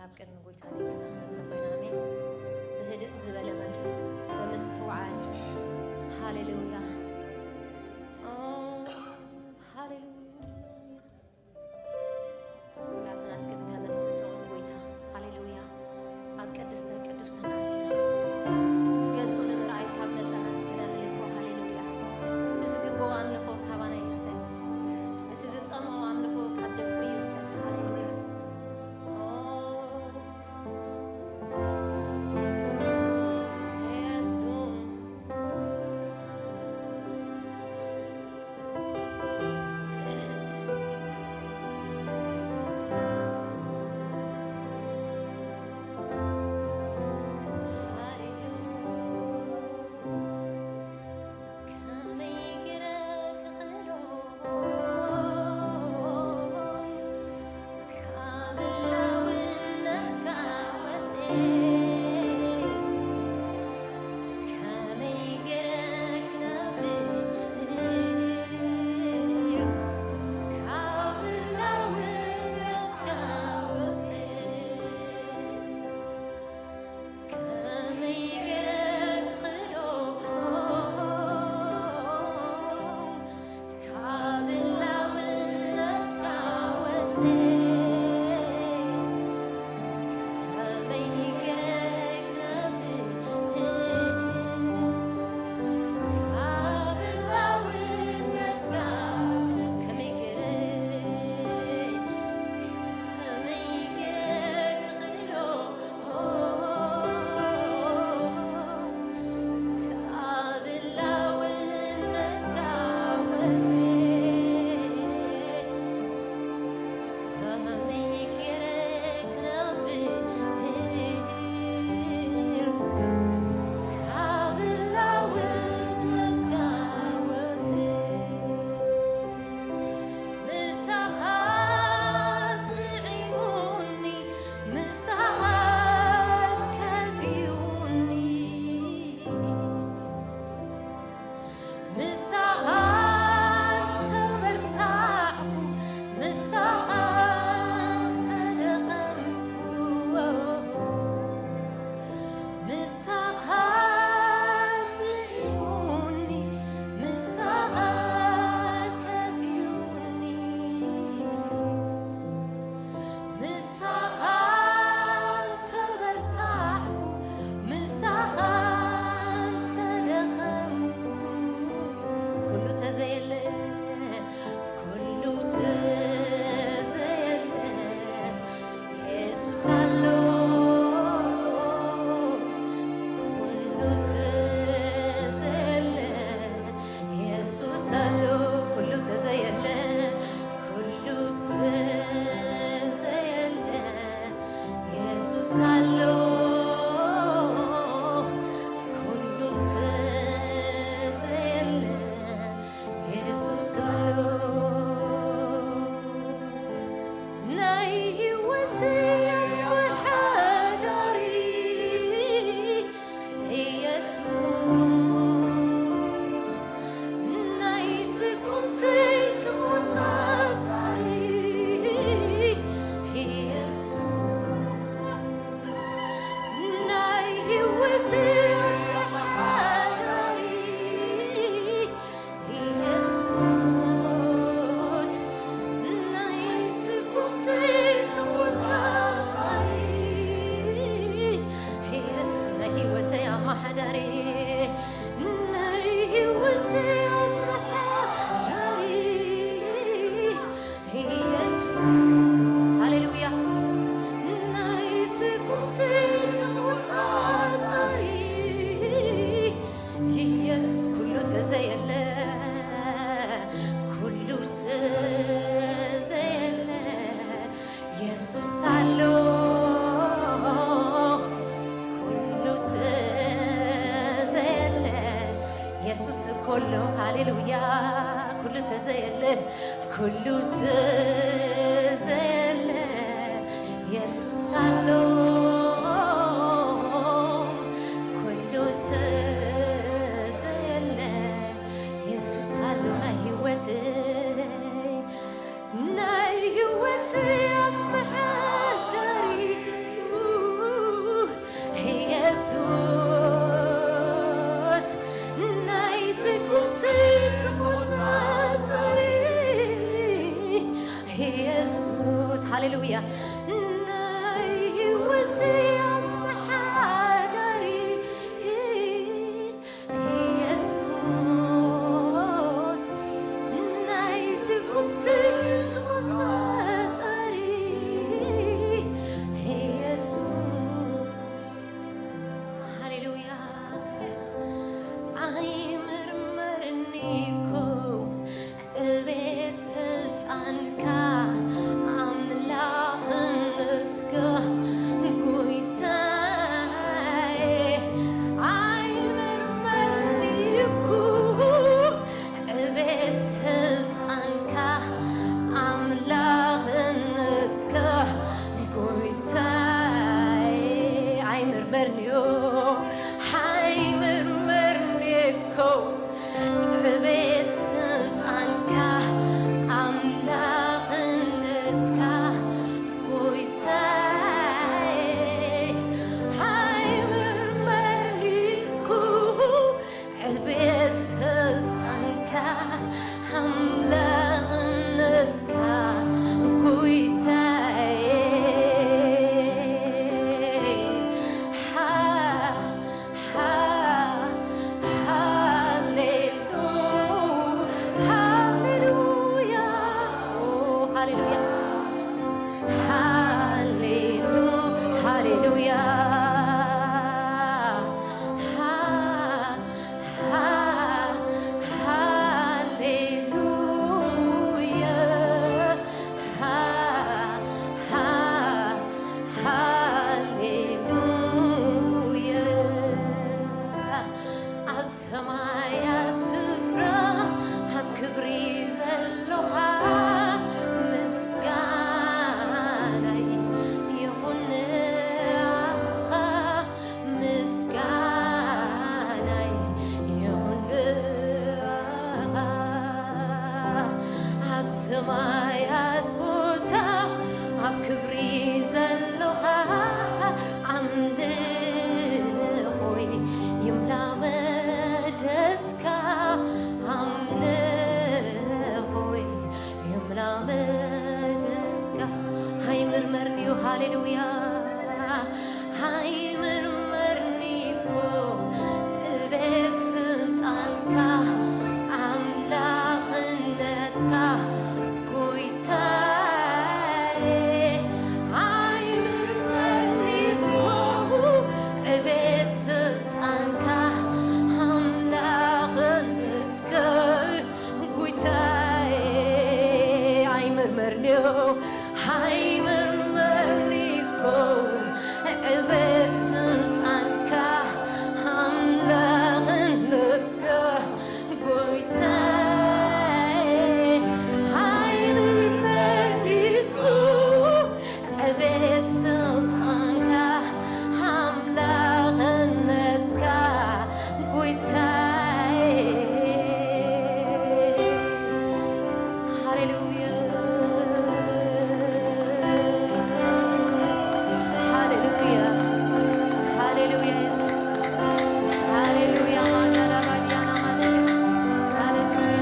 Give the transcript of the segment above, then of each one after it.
ኣብ ቅድሚ ጎይታ ደቂና ክነብር ኮይና ኣሜን ብህድእ ዝበለ መንፈስ ብምስትውዓል ሃሌሉያ ሃሌሉያ ሁላትና እስኪ ብተመስጦ ጎይታ ሃሌሉያ ኣብ ቅድስተ ቅዱሳን ኣቲና ገጹ ንምርኣይ ካብ መጻና እስኪ ነምልኮ ሃሌሉያ እቲ ዝግብኦ ኣምልኾ ካባና ይውሰድ እቲ ዝጸምዖ ኣምልኾ ካብ ደቁ ይውሰድ ሃሌሉያ Nay you wait, I'm ሃሌሉያ ናይ ህይወቴ አመሓዳሪ ኢየሱስ ናይ ዝጉምቲ ተቆጣጣሪ ኢየሱስ ሃሌሉያ አይምርመርኒ እኮ እቤት ስልጣንካ አምላክነትካ ጉይታዬ አይምርመርኒ እኮ እቤት ስልጣንካ አምላክነትካ ጉይታዬ አይምርመርኒ እኮ እቤት ስልጣንካ አምላክነትካ ጉይታዬ አይምርመርኒ እኮ እቤት ስልጣንካ አምላክነትካ ጉይታዬ ሰማያት ቦታ ኣብ ክብሪ ዘለኻ ኣምልኾይ ይምላ መደስካ ኣምልኾይ ይምላ መደስካ ሃይምርመርኒ ሃሌሉያ ሃይምርመርኒ እኮ እቤት ስልጣንካ አምላክነትካ ጉይታዬ አይምርመርኒ እኮ እቤት ስልጣንካ አምላክነትካ ጉይታዬ አይምርመርኒ ሃይምርመርኒ እኮ እቤት ስልጣንካ አምላክነትካ ጉይታዬ አይምርመርኒ እኮ እቤት ስልጣንካ አምላክነትካ ጉይታዬ ሃሌሉያ ሃሌሉያ ሃሌሉያ ኢየሱስ ሃሌሉያ ማዳራባዲያና ማስ ሃሌሉያ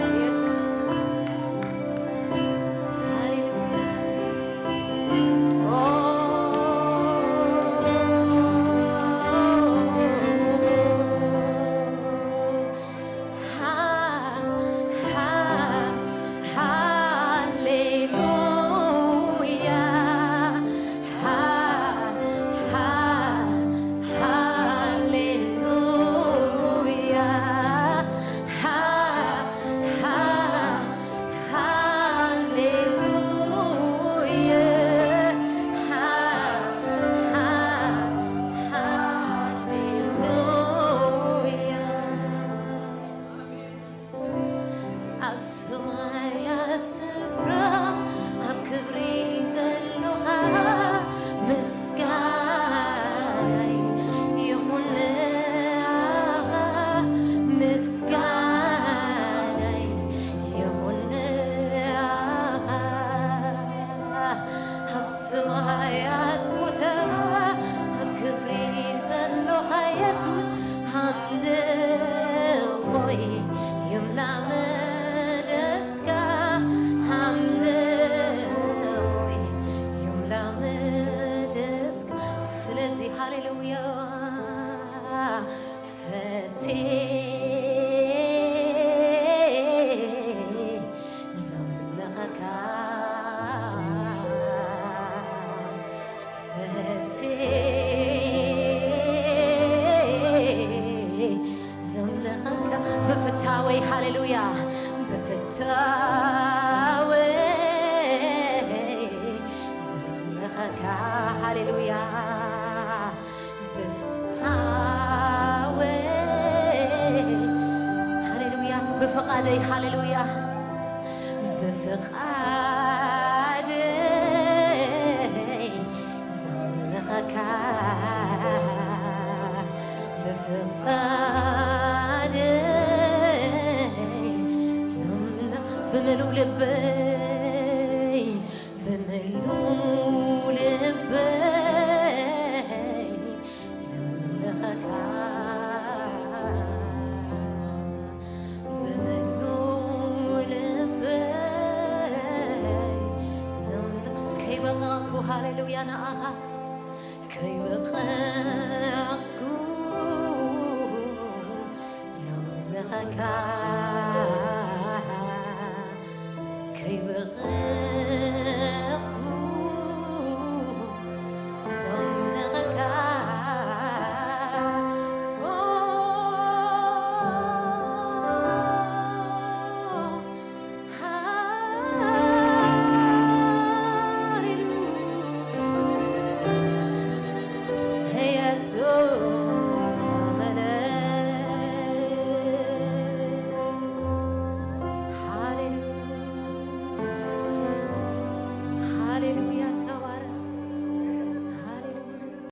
ኢየሱስ ሃሌሉያ ኣብ ሰማያት ስፍራ ኣብ ክብሪ ዘለኻ ምስጋናይ ይኹን ንኣኻ ምስጋናይ ይኹን ንኣኻ ኣብ ሰማያት ቦታ ኣብ ክብሪ ዘለኻ ኢየሱስ ኣምልኾይ ይምላ መደስካ ኣምልኾይ ሃሌሉያ ፈቴ ዘምለኸካ ፈቴ ዘምለኸካ ብፍታወይ ሃሌሉያ ብፍታወይ ዘምለኸካ ሃሌሉያ ብፍታወይ ሃሌሉያ ብፍቃደይ ሃሌሉያ ብፍቃደይ ዘምለኸካ ብፍቃደይ ዘምለኽ ብምሉእ ልበይ ብምሉእ ልበይ ዘምለኸካ ብምሉእ ልበይ ዘምለኽ ከይበቃኩ ሃሌሉያ ንኣኻ ከይበቃኩ ዘምለኸካ ከይበቃኩ ዘምለኸካ ሃሌሉያ ኢየሱስ